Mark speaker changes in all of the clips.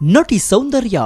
Speaker 1: ನಟಿ ಸೌಂದರ್ಯ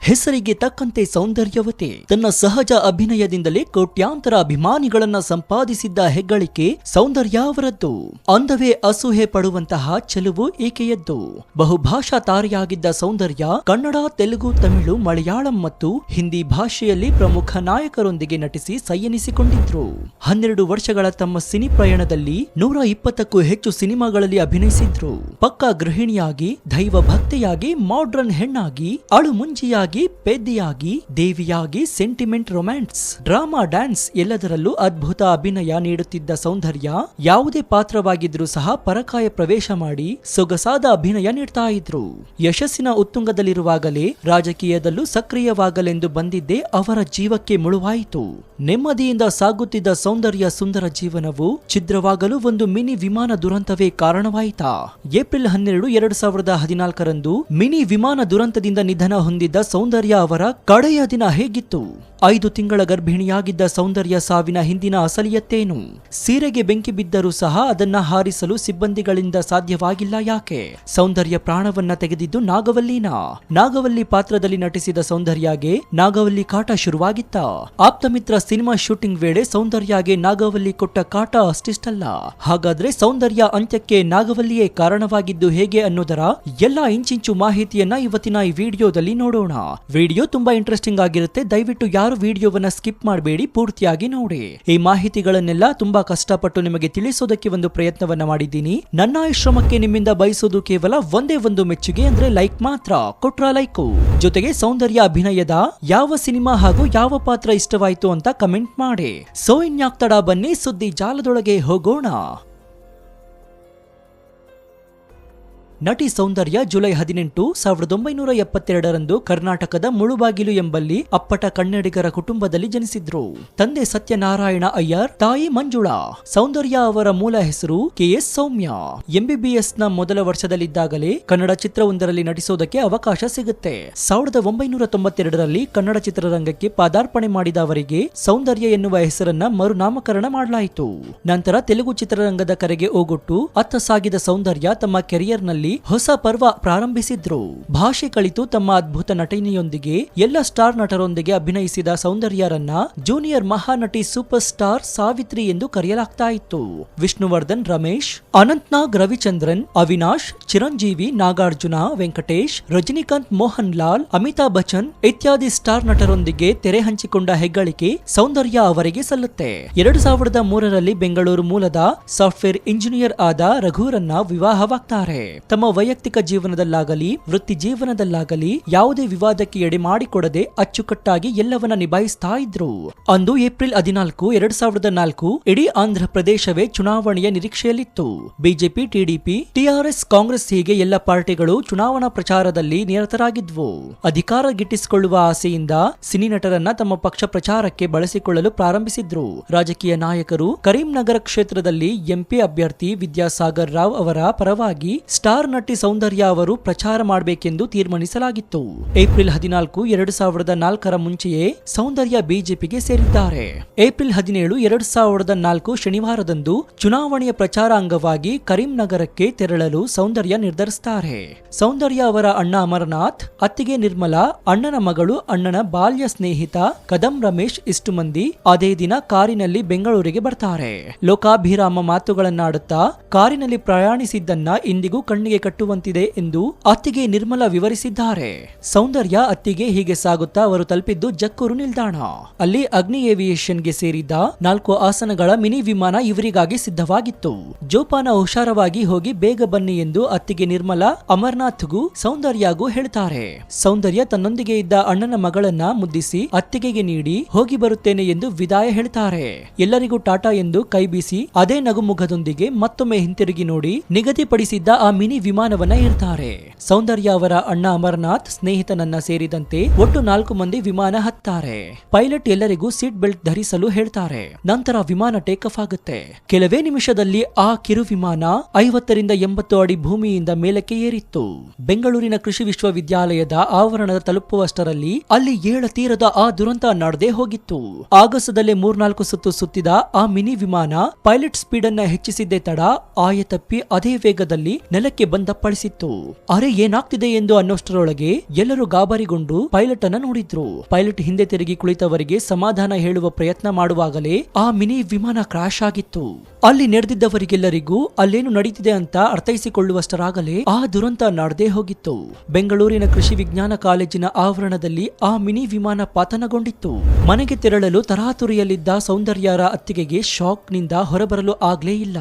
Speaker 1: ಹೆಸರಿಗೆ ತಕ್ಕಂತೆ ಸೌಂದರ್ಯವತೆ. ತನ್ನ ಸಹಜ ಅಭಿನಯದಿಂದಲೇ ಕೋಟ್ಯಾಂತರ ಅಭಿಮಾನಿಗಳನ್ನ ಸಂಪಾದಿಸಿದ್ದ ಹೆಗ್ಗಳಿಕೆ ಸೌಂದರ್ಯ ಅವರದ್ದು. ಅಂದವೇ ಅಸೂಹೆ ಪಡುವಂತಹ ಚೆಲುವು ಈಕೆಯದ್ದು. ಬಹುಭಾಷಾ ತಾರೆಯಾಗಿದ್ದ ಸೌಂದರ್ಯ ಕನ್ನಡ, ತೆಲುಗು, ತಮಿಳು, ಮಲಯಾಳಂ ಮತ್ತು ಹಿಂದಿ ಭಾಷೆಯಲ್ಲಿ ಪ್ರಮುಖ ನಾಯಕರೊಂದಿಗೆ ನಟಿಸಿ ಸೈಯೆನಿಸಿಕೊಂಡಿದ್ರು. 12 ವರ್ಷಗಳ ತಮ್ಮ ಸಿನಿ ಪ್ರಯಾಣದಲ್ಲಿ 120ಕ್ಕೂ ಹೆಚ್ಚು ಸಿನಿಮಾಗಳಲ್ಲಿ ಅಭಿನಯಿಸಿದ್ರು. ಪಕ್ಕಾ ಗೃಹಿಣಿಯಾಗಿ, ದೈವ ಭಕ್ತೆಯಾಗಿ, ಮಾಡ್ರನ್ ಹೆಣ್ಣಾಗಿ, ಅಳುಮುಂಜಿಯಾಗಿ, ಪೆದ್ದಿಯಾಗಿ, ದೇವಿಯಾಗಿ, ಸೆಂಟಿಮೆಂಟ್, ರೊಮ್ಯಾನ್ಸ್, ಡ್ರಾಮಾ, ಡ್ಯಾನ್ಸ್ ಎಲ್ಲದರಲ್ಲೂ ಅದ್ಭುತ ಅಭಿನಯ ನೀಡುತ್ತಿದ್ದ ಸೌಂದರ್ಯ ಯಾವುದೇ ಪಾತ್ರವಾಗಿದ್ರೂ ಸಹ ಪರಕಾಯ ಪ್ರವೇಶ ಮಾಡಿ ಸೊಗಸಾದ ಅಭಿನಯ ನೀಡ್ತಾ ಇದ್ರು. ಯಶಸ್ಸಿನ ಉತ್ತುಂಗದಲ್ಲಿರುವಾಗಲೇ ರಾಜಕೀಯದಲ್ಲೂ ಸಕ್ರಿಯವಾಗಲೆಂದು ಬಂದಿದ್ದೇ ಅವರ ಜೀವಕ್ಕೆ ಮುಳುವಾಯಿತು. ನೆಮ್ಮದಿಯಿಂದ ಸಾಗುತ್ತಿದ್ದ ಸೌಂದರ್ಯ ಸುಂದರ ಜೀವನವು ಛಿದ್ರವಾಗಲು ಒಂದು ಮಿನಿ ವಿಮಾನ ದುರಂತವೇ ಕಾರಣವಾಯಿತಾ? ಏಪ್ರಿಲ್ 12, 2014ರಂದು ಮಿನಿ ವಿಮಾನ ದುರಂತದಿಂದ ನಿಧನ ಹೊಂದಿದ್ದ ಸೌಂದರ್ಯ ಅವರ ಕಡೆಯ ದಿನ ಹೇಗಿತ್ತು? 5 ತಿಂಗಳ ಗರ್ಭಿಣಿಯಾಗಿದ್ದ ಸೌಂದರ್ಯ ಸಾವಿನ ಹಿಂದಿನ ಅಸಲಿಯತ್ತೇನು? ಸೀರೆಗೆ ಬೆಂಕಿ ಬಿದ್ದರೂ ಸಹ ಅದನ್ನ ಹಾರಿಸಲು ಸಿಬ್ಬಂದಿಗಳಿಂದ ಸಾಧ್ಯವಾಗಿಲ್ಲ ಯಾಕೆ? ಸೌಂದರ್ಯ ಪ್ರಾಣವನ್ನ ತೆಗೆದಿದ್ದು ನಾಗವಲ್ಲಿನಾ? ನಾಗವಲ್ಲಿ ಪಾತ್ರದಲ್ಲಿ ನಟಿಸಿದ ಸೌಂದರ್ಯಗೆ ನಾಗವಲ್ಲಿ ಕಾಟ ಶುರುವಾಗಿತ್ತ? ಆಪ್ತಮಿತ್ರ ಸಿನಿಮಾ ಶೂಟಿಂಗ್ ವೇಳೆ ಸೌಂದರ್ಯಗೆ ನಾಗವಲ್ಲಿ ಕೊಟ್ಟ ಕಾಟ ಅಷ್ಟಿಷ್ಟಲ್ಲ. ಹಾಗಾದ್ರೆ ಸೌಂದರ್ಯ ಅಂತ್ಯಕ್ಕೆ ನಾಗವಲ್ಲಿಯೇ ಕಾರಣವಾಗಿದ್ದು ಹೇಗೆ ಅನ್ನೋದರ ಎಲ್ಲಾ ಇಂಚಿಂಚು ಮಾಹಿತಿಯನ್ನ ಇವತ್ತಿನ ಈ ವಿಡಿಯೋದಲ್ಲಿ ನೋಡೋಣ. ವಿಡಿಯೋ ತುಂಬಾ ಇಂಟ್ರೆಸ್ಟಿಂಗ್ ಆಗಿರುತ್ತೆ. ದಯವಿಟ್ಟು ಯಾರು ವಿಡಿಯೋವನ್ನ ಸ್ಕಿಪ್ ಮಾಡಬೇಡಿ, ಪೂರ್ತಿಯಾಗಿ ನೋಡಿ. ಈ ಮಾಹಿತಿಗಳನ್ನೆಲ್ಲ ತುಂಬಾ ಕಷ್ಟಪಟ್ಟು ನಿಮಗೆ ತಿಳಿಸೋದಕ್ಕೆ ಒಂದು ಪ್ರಯತ್ನವನ್ನ ಮಾಡಿದ್ದೀನಿ. ನನ್ನ ಈ ಶ್ರಮಕ್ಕೆ ನಿಮ್ಮಿಂದ ಬಯಸೋದು ಕೇವಲ ಒಂದೇ ಒಂದು ಮೆಚ್ಚುಗೆ, ಅಂದ್ರೆ ಲೈಕ್ ಮಾತ್ರ. ಕೊಟ್ರ ಲೈಕು, ಜೊತೆಗೆ ಸೌಂದರ್ಯ ಅಭಿನಯದ ಯಾವ ಸಿನಿಮಾ ಹಾಗೂ ಯಾವ ಪಾತ್ರ ಇಷ್ಟವಾಯಿತು ಅಂತ ಕಮೆಂಟ್ ಮಾಡಿ. ಸೊ ಇನ್ಯಾಕ್ ತಡ, ಬನ್ನಿ ಸುದ್ದಿ ಜಾಲದೊಳಗೆ ಹೋಗೋಣ. ನಟಿ ಸೌಂದರ್ಯ ಜುಲೈ 18, 1972ರಂದು ಕರ್ನಾಟಕದ ಮುಳುಬಾಗಿಲು ಎಂಬಲ್ಲಿ ಅಪ್ಪಟ ಕನ್ನಡಿಗರ ಕುಟುಂಬದಲ್ಲಿ ಜನಿಸಿದ್ರು. ತಂದೆ ಸತ್ಯನಾರಾಯಣ ಅಯ್ಯರ್, ತಾಯಿ ಮಂಜುಳಾ. ಸೌಂದರ್ಯ ಅವರ ಮೂಲ ಹೆಸರು KS ಸೌಮ್ಯ. MBBS ನ ಮೊದಲ ವರ್ಷದಲ್ಲಿದ್ದಾಗಲೇ ಕನ್ನಡ ಚಿತ್ರವೊಂದರಲ್ಲಿ ನಟಿಸೋದಕ್ಕೆ ಅವಕಾಶ ಸಿಗುತ್ತೆ. 1992ರಲ್ಲಿ ಕನ್ನಡ ಚಿತ್ರರಂಗಕ್ಕೆ ಪಾದಾರ್ಪಣೆ ಮಾಡಿದ ಅವರಿಗೆ ಸೌಂದರ್ಯ ಎನ್ನುವ ಹೆಸರನ್ನ ಮರುನಾಮಕರಣ ಮಾಡಲಾಯಿತು. ನಂತರ ತೆಲುಗು ಚಿತ್ರರಂಗದ ಕರೆಗೆ ಓಗೊಟ್ಟು ಅತ್ತ ಸಾಗಿದ ಸೌಂದರ್ಯ ತಮ್ಮ ಕೆರಿಯರ್ನಲ್ಲಿ ಹೊಸ ಪರ್ವ ಪ್ರಾರಂಭಿಸಿದ್ರು. ಭಾಷೆ ಕಲಿತು ತಮ್ಮ ಅದ್ಭುತ ನಟನೆಯೊಂದಿಗೆ ಎಲ್ಲ ಸ್ಟಾರ್ ನಟರೊಂದಿಗೆ ಅಭಿನಯಿಸಿದ ಸೌಂದರ್ಯರನ್ನ junior Mahanati super star Savitri ಎಂದು ಕರೆಯಲಾಗ್ತಾ ಇತ್ತು. ವಿಷ್ಣುವರ್ಧನ್, ರಮೇಶ್, ಅನಂತ್ನಾಗ್, ರವಿಚಂದ್ರನ್, ಅವಿನಾಶ್, ಚಿರಂಜೀವಿ, ನಾಗಾರ್ಜುನ, ವೆಂಕಟೇಶ್, ರಜನಿಕಾಂತ್, ಮೋಹನ್ ಲಾಲ್, ಅಮಿತಾಬ್ ಬಚ್ಚನ್ ಇತ್ಯಾದಿ ಸ್ಟಾರ್ ನಟರೊಂದಿಗೆ ತೆರೆ ಹಂಚಿಕೊಂಡ ಹೆಗ್ಗಳಿಕೆ ಸೌಂದರ್ಯ ಅವರಿಗೆ ಸಲ್ಲುತ್ತೆ. 2003ರಲ್ಲಿ ಬೆಂಗಳೂರು ಮೂಲದ ಸಾಫ್ಟ್ವೇರ್ ಇಂಜಿನಿಯರ್ ಆದ ರಘುರನ್ನ ವಿವಾಹವಾಗ್ತಾರೆ. ತಮ್ಮ ವೈಯಕ್ತಿಕ ಜೀವನದಲ್ಲಾಗಲಿ ವೃತ್ತಿ ಜೀವನದಲ್ಲಾಗಲಿ ಯಾವುದೇ ವಿವಾದಕ್ಕೆ ಎಡೆ ಮಾಡಿಕೊಡದೆ ಅಚ್ಚುಕಟ್ಟಾಗಿ ಎಲ್ಲವನ್ನ ನಿಭಾಯಿಸ್ತಾ ಇದ್ರು. ಅಂದು ಏಪ್ರಿಲ್ 14, 2004 ಇಡೀ ಆಂಧ್ರ ಪ್ರದೇಶವೇ ಚುನಾವಣೆಯ ನಿರೀಕ್ಷೆಯಲ್ಲಿತ್ತು. ಬಿಜೆಪಿ, ಟಿಡಿಪಿ, ಟಿಆರ್ಎಸ್, ಕಾಂಗ್ರೆಸ್ ಹೀಗೆ ಎಲ್ಲ ಪಾರ್ಟಿಗಳು ಚುನಾವಣಾ ಪ್ರಚಾರದಲ್ಲಿ ನಿರತರಾಗಿದ್ವು. ಅಧಿಕಾರ ಗಿಟ್ಟಿಸಿಕೊಳ್ಳುವ ಆಸೆಯಿಂದ ಸಿನಿ ನಟರನ್ನ ತಮ್ಮ ಪಕ್ಷ ಪ್ರಚಾರಕ್ಕೆ ಬಳಸಿಕೊಳ್ಳಲು ಪ್ರಾರಂಭಿಸಿದ್ರು. ರಾಜಕೀಯ ನಾಯಕರು ಕರೀಂನಗರ ಕ್ಷೇತ್ರದಲ್ಲಿ ಎಂಪಿ ಅಭ್ಯರ್ಥಿ ವಿದ್ಯಾಸಾಗರ್ ರಾವ್ ಅವರ ಪರವಾಗಿ ಸ್ಟಾರ್ ನಟಿ ಸೌಂದರ್ಯ ಅವರು ಪ್ರಚಾರ ಮಾಡಬೇಕೆಂದು ತೀರ್ಮಾನಿಸಲಾಗಿತ್ತು. ಏಪ್ರಿಲ್ 14, 2004ರ ಮುಂಚೆಯೇ ಸೌಂದರ್ಯ ಬಿಜೆಪಿಗೆ ಸೇರಿದ್ದಾರೆ. ಏಪ್ರಿಲ್ 17, 2004 ಶನಿವಾರದಂದು ಚುನಾವಣೆಯ ಪ್ರಚಾರ ಅಂಗವಾಗಿ ಕರೀಂನಗರಕ್ಕೆ ತೆರಳಲು ಸೌಂದರ್ಯ ನಿರ್ಧರಿಸುತ್ತಾರೆ. ಸೌಂದರ್ಯ ಅವರ ಅಣ್ಣ ಅಮರನಾಥ್, ಅತ್ತಿಗೆ ನಿರ್ಮಲಾ, ಅಣ್ಣನ ಮಗಳು, ಅಣ್ಣನ ಬಾಲ್ಯ ಸ್ನೇಹಿತ ಕದಂ ರಮೇಶ್ ಇಷ್ಟು ಮಂದಿ ಅದೇ ದಿನ ಕಾರಿನಲ್ಲಿ ಬೆಂಗಳೂರಿಗೆ ಬರ್ತಾರೆ. ಲೋಕಾಭಿರಾಮ ಮಾತುಗಳನ್ನಾಡುತ್ತಾ ಕಾರಿನಲ್ಲಿ ಪ್ರಯಾಣಿಸಿದ್ದನ್ನ ಇಂದಿಗೂ ಕಣ್ಣಿಗೆ ಕಟ್ಟುವಂತಿದೆ ಎಂದು ಅತ್ತಿಗೆ ನಿರ್ಮಲಾ ವಿವರಿಸಿದ್ದಾರೆ. ಸೌಂದರ್ಯ ಅತ್ತಿಗೆ ಹೀಗೆ ಸಾಗುತ್ತಾ ಅವರು ತಲುಪಿದ್ದು ಜಕ್ಕೂರು ನಿಲ್ದಾಣ. ಅಲ್ಲಿ ಅಗ್ನಿ ಏವಿಯೇಷನ್ಗೆ ಸೇರಿದ್ದ 4 ಆಸನಗಳ ಮಿನಿ ವಿಮಾನ ಇವರಿಗಾಗಿ ಸಿದ್ಧವಾಗಿತ್ತು. ಜೋಪಾನ ಹುಷಾರವಾಗಿ ಹೋಗಿ ಬೇಗ ಬನ್ನಿ ಎಂದು ಅತ್ತಿಗೆ ನಿರ್ಮಲಾ ಅಮರ್ನಾಥ್ಗೂ ಸೌಂದರ್ಯಗೂ ಹೇಳ್ತಾರೆ. ಸೌಂದರ್ಯ ತನ್ನೊಂದಿಗೆ ಇದ್ದ ಅಣ್ಣನ ಮಗಳನ್ನ ಮುದ್ದಿಸಿ ಅತ್ತಿಗೆಗೆ ನೀಡಿ ಹೋಗಿ ಬರುತ್ತೇನೆ ಎಂದು ವಿದಾಯ ಹೇಳ್ತಾರೆ. ಎಲ್ಲರಿಗೂ ಟಾಟಾ ಎಂದು ಕೈ ಬೀಸಿ ಅದೇ ನಗುಮುಖದೊಂದಿಗೆ ಮತ್ತೊಮ್ಮೆ ಹಿಂತಿರುಗಿ ನೋಡಿ ನಿಗದಿಪಡಿಸಿದ್ದ ಆ ಮಿನಿ ವಿಮಾನವನ್ನ ಏರ್ತಾರೆ. ಸೌಂದರ್ಯ ಅವರ ಅಣ್ಣ ಅಮರನಾಥ್ ಸ್ನೇಹಿತನನ್ನ ಸೇರಿದಂತೆ ಒಟ್ಟು 4 ಮಂದಿ ವಿಮಾನ ಹತ್ತಾರೆ. ಪೈಲಟ್ ಎಲ್ಲರಿಗೂ ಸೀಟ್ ಬೆಲ್ಟ್ ಧರಿಸಲು ಹೇಳ್ತಾರೆ. ನಂತರ ವಿಮಾನ ಟೇಕ್ ಆಫ್ ಆಗುತ್ತೆ. ಕೆಲವೇ ನಿಮಿಷದಲ್ಲಿ ಆ ಕಿರು ವಿಮಾನ 50 ರಿಂದ 80 ಅಡಿ ಭೂಮಿಯಿಂದ ಮೇಲಕ್ಕೆ ಏರಿತ್ತು. ಬೆಂಗಳೂರಿನ ಕೃಷಿ ವಿಶ್ವವಿದ್ಯಾಲಯದ ಆವರಣ ತಲುಪುವಷ್ಟರಲ್ಲಿ ಅಲ್ಲಿ ಏಳತೀರದ ಆ ದುರಂತ ನಡೆದೇ ಹೋಗಿತ್ತು. ಆಗಸದಲ್ಲೇ 3-4 ಸುತ್ತು ಸುತ್ತಿದ ಆ ಮಿನಿ ವಿಮಾನ ಪೈಲಟ್ ಸ್ಪೀಡ್ ಅನ್ನ ಹೆಚ್ಚಿಸಿದ್ದೇ ತಡ ಆಯತಪ್ಪಿ ಅದೇ ವೇಗದಲ್ಲಿ ನೆಲಕ್ಕೆ ಬಂದಪ್ಪಳಿಸಿತ್ತು. ಅರೆ ಏನಾಗ್ತಿದೆ ಎಂದು ಅನ್ನೋಷ್ಟರೊಳಗೆ ಎಲ್ಲರೂ ಗಾಬರಿಗೊಂಡು ಪೈಲಟ್ ಅನ್ನ ನೋಡಿದ್ರು. ಪೈಲಟ್ ಹಿಂದೆ ತಿರುಗಿ ಕುಳಿತವರಿಗೆ ಸಮಾಧಾನ ಹೇಳುವ ಪ್ರಯತ್ನ ಮಾಡುವಾಗಲೇ ಆ ಮಿನಿ ವಿಮಾನ ಕ್ರಾಶ್ ಆಗಿತ್ತು. ಅಲ್ಲಿ ನಡೆದಿದ್ದವರಿಗೆಲ್ಲರಿಗೂ ಅಲ್ಲೇನು ನಡೀತಿದೆ ಅಂತ ಅರ್ಥೈಸಿಕೊಳ್ಳುವಷ್ಟರಾಗಲೇ ಆ ದುರಂತ ನಡೆದೇ ಹೋಗಿತ್ತು. ಬೆಂಗಳೂರಿನ ಕೃಷಿ ವಿಜ್ಞಾನ ಕಾಲೇಜಿನ ಆವರಣದಲ್ಲಿ ಆ ಮಿನಿ ವಿಮಾನ ಪತನಗೊಂಡಿತ್ತು. ಮನೆಗೆ ತೆರಳಲು ತರಾತುರಿಯಲ್ಲಿದ್ದ ಸೌಂದರ್ಯರ ಅತ್ತಿಗೆಗೆ ಶಾಕ್ ನಿಂದ ಹೊರಬರಲು ಆಗ್ಲೇ ಇಲ್ಲ.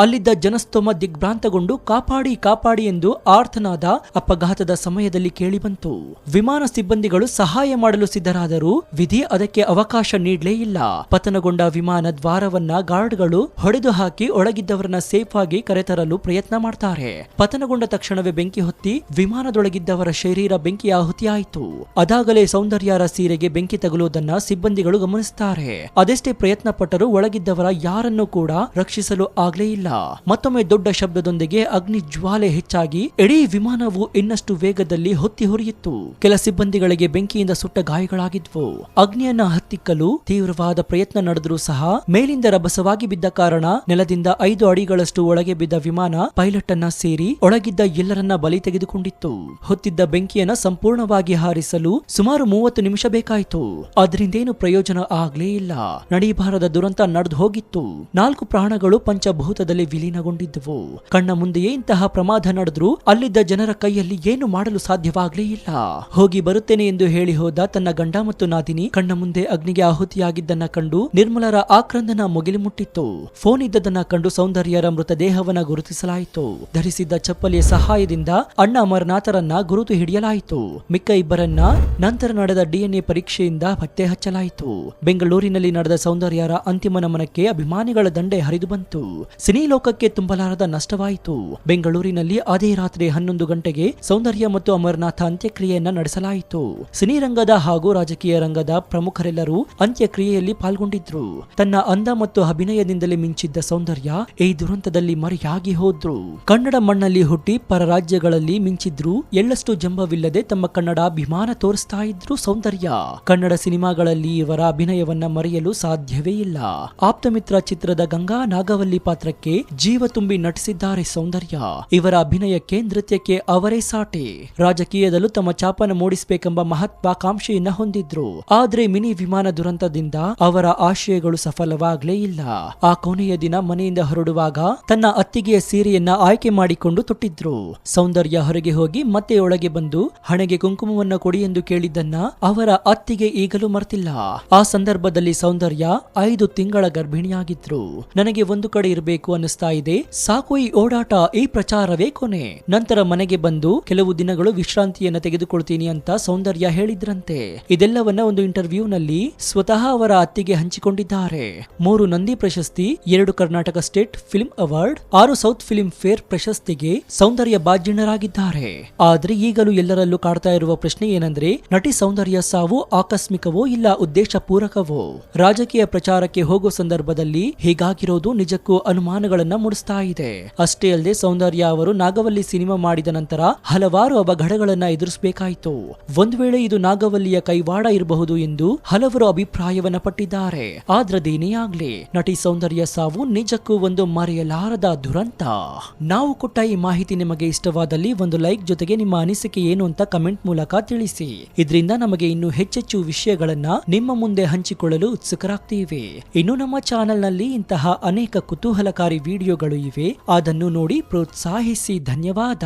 Speaker 1: ಅಲ್ಲಿದ್ದ ಜನಸ್ತೋಮ ದಿಗ್ಭ್ರಾಂತಗೊಂಡು ಕಾಪಾಡಿ ಕಾಪಾಡಿ ಎಂದು ಆರ್ತನಾದ ಅಪಘಾತದ ಸಮಯದಲ್ಲಿ ಕೇಳಿಬಂತು. ವಿಮಾನ ಸಿಬ್ಬಂದಿಗಳು ಸಹಾಯ ಮಾಡಲು ಸಿದ್ಧರಾದರೂ ವಿಧಿ ಅದಕ್ಕೆ ಅವಕಾಶ ನೀಡಲೇ ಇಲ್ಲ. ಪತನಗೊಂಡ ವಿಮಾನ ದ್ವಾರವನ್ನ ಗಾರ್ಡ್ಗಳು ಹೊಡೆದು ಹಾಕಿ ಒಳಗಿದ್ದವರನ್ನ ಸೇಫ್ ಆಗಿ ಕರೆತರಲು ಪ್ರಯತ್ನ ಮಾಡ್ತಾರೆ. ಪತನಗೊಂಡ ತಕ್ಷಣವೇ ಬೆಂಕಿ ಹೊತ್ತಿ ವಿಮಾನದೊಳಗಿದ್ದವರ ಶರೀರ ಬೆಂಕಿ ಆಹುತಿಯಾಯಿತು. ಅದಾಗಲೇ ಸೌಂದರ್ಯರ ಸೀರೆಗೆ ಬೆಂಕಿ ತಗುಲುವುದನ್ನ ಸಿಬ್ಬಂದಿಗಳು ಗಮನಿಸುತ್ತಾರೆ. ಅದೆಷ್ಟೇ ಪ್ರಯತ್ನ ಪಟ್ಟರೂ ಒಳಗಿದ್ದವರ ಯಾರನ್ನೂ ಕೂಡ ರಕ್ಷಿಸಲು ಆಗ್ಲೇ ಇಲ್ಲ. ಮತ್ತೊಮ್ಮೆ ದೊಡ್ಡ ಶಬ್ದದೊಂದಿಗೆ ಅಗ್ನಿ ಜ್ವಾಲೆ ಹೆಚ್ಚಾಗಿ ಇಡೀ ವಿಮಾನವು ಇನ್ನಷ್ಟು ವೇಗದಲ್ಲಿ ಹೊತ್ತಿ ಹುರಿಯಿತ್ತು. ಕೆಲ ಸಿಬ್ಬಂದಿಗಳಿಗೆ ಬೆಂಕಿಯಿಂದ ಸುಟ್ಟ ಗಾಯಗಳಾಗಿದ್ವು. ಅಗ್ನಿಯನ್ನ ಹತ್ತಿಕ್ಕಲು ತೀವ್ರವಾದ ಪ್ರಯತ್ನ ನಡೆದರೂ ಸಹ ಮೇಲಿಂದ ರಭಸವಾಗಿ ಬಿದ್ದ ಕಾರಣ ನೆಲದಿಂದ 5 ಅಡಿಗಳಷ್ಟು ಒಳಗೆ ಬಿದ್ದ ವಿಮಾನ ಪೈಲಟ್ ಅನ್ನ ಸೇರಿ ಒಳಗಿದ್ದ ಎಲ್ಲರನ್ನ ಬಲಿ ತೆಗೆದುಕೊಂಡಿತ್ತು. ಹೊತ್ತಿದ್ದ ಬೆಂಕಿಯನ್ನ ಸಂಪೂರ್ಣವಾಗಿ ಹಾರಿಸಲು ಸುಮಾರು 30 ನಿಮಿಷ ಬೇಕಾಯಿತು. ಅದರಿಂದೇನು ಪ್ರಯೋಜನ ಆಗ್ಲೇ ಇಲ್ಲ. ನಡೀಬಾರದ ದುರಂತ ನಡೆದು ಹೋಗಿತ್ತು. 4 ಪ್ರಾಣಗಳು ಪಂಚಭೂತದಲ್ಲಿ ವಿಲೀನಗೊಂಡಿದ್ದವು. ಕಣ್ಣ ಮುಂದೆಯೇ ಇಂತಹ ಪ್ರಮಾದ ನಡೆದ್ರೂ ಅಲ್ಲಿದ್ದ ಜನರ ಕೈಯಲ್ಲಿ ಏನು ಮಾಡಲು ಸಾಧ್ಯವಾಗ್ಲೇ ಇಲ್ಲ. ಹೋಗಿ ಬರುತ್ತೇನೆ ಎಂದು ಹೇಳಿ ಹೋದ ತನ್ನ ಗಂಡ ಮತ್ತು ನಾದಿನಿ ಕಣ್ಣ ಮುಂದೆ ಅಗ್ನಿಗೆ ಆಹುತಿಯಾಗಿದ್ದನ್ನ ಕಂಡು ನಿರ್ಮಲರ ಆಕ್ರಂದನ ಮುಗಿಲು ಮುಟ್ಟಿತ್ತು. ಫೋನ್ ಇದ್ದದನ್ನ ಕಂಡು ಸೌಂದರ್ಯರ ಮೃತದೇಹವನ್ನ ಗುರುತಿಸಲಾಯಿತು. ಧರಿಸಿದ್ದ ಚಪ್ಪಲಿಯ ಸಹಾಯದಿಂದ ಅಣ್ಣ ಅಮರನಾಥರನ್ನ ಗುರುತು ಹಿಡಿಯಲಾಯಿತು. ಮಿಕ್ಕ ಇಬ್ಬರನ್ನ ನಂತರ ನಡೆದ DNA ಪರೀಕ್ಷೆಯಿಂದ ಪತ್ತೆ ಹಚ್ಚಲಾಯಿತು. ಬೆಂಗಳೂರಿನಲ್ಲಿ ನಡೆದ ಸೌಂದರ್ಯರ ಅಂತಿಮ ನಮನಕ್ಕೆ ಅಭಿಮಾನಿಗಳ ದಂಡೆ ಹರಿದು ಬಂತು. ಸಿನಿ ಲೋಕಕ್ಕೆ ತುಂಬಲಾರದ ನಷ್ಟವಾಯಿತು. ಬೆಂಗಳೂರಿನಲ್ಲಿ ಅದೇ ರಾತ್ರಿ 11 ಗಂಟೆಗೆ ಸೌಂದರ್ಯ ಮತ್ತು ಅಮರನಾಥ ಅಂತ್ಯಕ್ರಿಯೆಯನ್ನ ನಡೆಸಲಾಯಿತು. ಸಿನಿ ರಂಗದ ಹಾಗೂ ರಾಜಕೀಯ ರಂಗದ ಪ್ರಮುಖರೆಲ್ಲರೂ ಅಂತ್ಯಕ್ರಿಯೆಯಲ್ಲಿ ಪಾಲ್ಗೊಂಡಿದ್ರು. ತನ್ನ ಅಂದ ಮತ್ತು ಅಭಿನಯದಿಂದಲೇ ಮಿಂಚಿದ್ದ ಸೌಂದರ್ಯ ಈ ದುರಂತದಲ್ಲಿ ಮರೆಯಾಗಿ ಹೋದ್ರು. ಕನ್ನಡ ಮಣ್ಣಲ್ಲಿ ಹುಟ್ಟಿ ಪರ ರಾಜ್ಯಗಳಲ್ಲಿ ಮಿಂಚಿದ್ರು. ಎಳ್ಳಷ್ಟು ಜಂಬವಿಲ್ಲದೆ ತಮ್ಮ ಕನ್ನಡ ಅಭಿಮಾನ ತೋರಿಸ್ತಾ ಇದ್ರು ಸೌಂದರ್ಯ. ಕನ್ನಡ ಸಿನಿಮಾಗಳಲ್ಲಿ ಇವರ ಅಭಿನಯವನ್ನ ಮರೆಯಲು ಸಾಧ್ಯವೇ ಇಲ್ಲ. ಆಪ್ತಮಿತ್ರ ಚಿತ್ರದ ಗಂಗಾ ನಾಗವಲ್ಲಿ ಪಾತ್ರಕ್ಕೆ ಜೀವ ತುಂಬಿ ನಟಿಸಿದ್ದಾರೆ ಸೌಂದರ್ಯ. ಇವರ ಅಭಿನಯಕ್ಕೆ ನೃತ್ಯಕ್ಕೆ ಅವರೇ ಸಾಟಿ. ರಾಜಕೀಯದಲ್ಲೂ ತಮ್ಮ ಛಾಪನ ಮೂಡಿಸಬೇಕೆಂಬ ಮಹತ್ವಾಕಾಂಕ್ಷೆಯನ್ನ ಹೊಂದಿದ್ರು. ಆದ್ರೆ ಮಿನಿ ವಿಮಾನ ದುರಂತದಿಂದ ಅವರ ಆಶಯಗಳು ಸಫಲವಾಗ್ಲೇ ಇಲ್ಲ. ಆ ಕೊನೆಯ ದಿನ ಮನೆಯಿಂದ ಹೊರಡುವಾಗ ತನ್ನ ಅತ್ತಿಗೆಯ ಸೀರೆಯನ್ನ ಆಯ್ಕೆ ಮಾಡಿಕೊಂಡು ತೊಟ್ಟಿದ್ರು. ಸೌಂದರ್ಯ ಹೊರಗೆ ಹೋಗಿ ಮತ್ತೆ ಒಳಗೆ ಬಂದು ಹಣೆಗೆ ಕುಂಕುಮವನ್ನ ಕೊಡಿ ಎಂದು ಕೇಳಿದ್ದನ್ನ ಅವರ ಅತ್ತಿಗೆ ಈಗಲೂ ಮರ್ತಿಲ್ಲ. ಆ ಸಂದರ್ಭದಲ್ಲಿ ಸೌಂದರ್ಯ 5 ತಿಂಗಳ ಗರ್ಭಿಣಿಯಾಗಿದ್ರು. ನನಗೆ ಒಂದು ಕಡೆ ಇರಬೇಕು ಅನ್ನಿಸ್ತಾ ಇದೆ, ಸಾಕು ಈ ಓಡಾಟ, ಈ ಪ್ರಚಾರವೇ ಕೊನೆ. ನಂತರ ಮನೆಗೆ ಬಂದು ಕೆಲವು ದಿನಗಳು ವಿಶ್ರಾಂತಿಯನ್ನ ತೆಗೆದುಕೊಳ್ತೀನಿ ಅಂತ ಸೌಂದರ್ಯ ಹೇಳಿದ್ರಂತೆ. ಇದೆಲ್ಲವನ್ನ ಒಂದು ಇಂಟರ್ವ್ಯೂ ನಲ್ಲಿ ಸ್ವತಃ ಅವರ ಅತ್ತಿಗೆ ಹಂಚಿಕೊಂಡಿದ್ದಾರೆ. 3 ನಂದಿ ಪ್ರಶಸ್ತಿ, 2 Karnataka state film award, 6 south film fair ಪ್ರಶಸ್ತಿಗೆ ಸೌಂದರ್ಯ ಬಾಧ್ಯರಾಗಿದ್ದಾರೆ. ಆದ್ರೆ ಈಗಲೂ ಎಲ್ಲರಲ್ಲೂ ಕಾಡ್ತಾ ಇರುವ ಪ್ರಶ್ನೆ ಏನಂದ್ರೆ, ನಟಿ ಸೌಂದರ್ಯ ಸಾವು ಆಕಸ್ಮಿಕವೋ ಇಲ್ಲ ಉದ್ದೇಶ ಪೂರಕವೋ? ರಾಜಕೀಯ ಪ್ರಚಾರಕ್ಕೆ ಹೋಗೋ ಸಂದರ್ಭದಲ್ಲಿ ಹೀಗಾಗಿರೋದು ನಿಜಕ್ಕೂ ಅನುಮಾನಗಳನ್ನ ಮೂಡಿಸ್ತಾ ಇದೆ. ಅಷ್ಟೇ ಅಲ್ಲದೆ ಸೌಂದರ್ಯ ಅವರು ನಾಗವಲ್ಲಿ ಸಿನಿಮಾ ಮಾಡಿದ ನಂತರ ಹಲವಾರು ಅವಘಡಗಳನ್ನ ಎದುರಿಸಬೇಕಾಯಿತು. ಒಂದು ವೇಳೆ ಇದು ನಾಗವಲ್ಲಿಯ ಕೈವಾಡ ಇರಬಹುದು ಎಂದು ಹಲವರು ಅಭಿಪ್ರಾಯವನ್ನ ಪಟ್ಟಿದ್ದಾರೆ. ಆದ್ರದೇನೇ ಆಗ್ಲಿ, ನಟಿ ಸೌಂದರ್ಯ ಸಾವು ನಿಜಕ್ಕೂ ಒಂದು ಮರೆಯಲಾರದ ದುರಂತ. ನಾವು ಕೊಟ್ಟ ಈ ಮಾಹಿತಿ ನಿಮಗೆ ಇಷ್ಟವಾದಲ್ಲಿ ಒಂದು ಲೈಕ್ ಜೊತೆಗೆ ನಿಮ್ಮ ಅನಿಸಿಕೆ ಏನು ಅಂತ ಕಮೆಂಟ್ ಮೂಲಕ ತಿಳಿಸಿ. ಇದರಿಂದ ನಮಗೆ ಇನ್ನೂ ಹೆಚ್ಚೆಚ್ಚು ವಿಷಯಗಳನ್ನ ನಿಮ್ಮ ಮುಂದೆ ಹಂಚಿಕೊಳ್ಳಲು ಉತ್ಸುಕರಾಗ್ತೀವಿ. ಇನ್ನು ನಮ್ಮ ಚಾನೆಲ್ ನಲ್ಲಿ ಇಂತಹ ಅನೇಕ ಕುತೂಹಲಕಾರಿ ವಿಡಿಯೋಗಳು ಇವೆ. ಅದನ್ನು ನೋಡಿ ಪ್ರೋತ್ಸಾಹಿಸಿ. ಧನ್ಯವಾದ.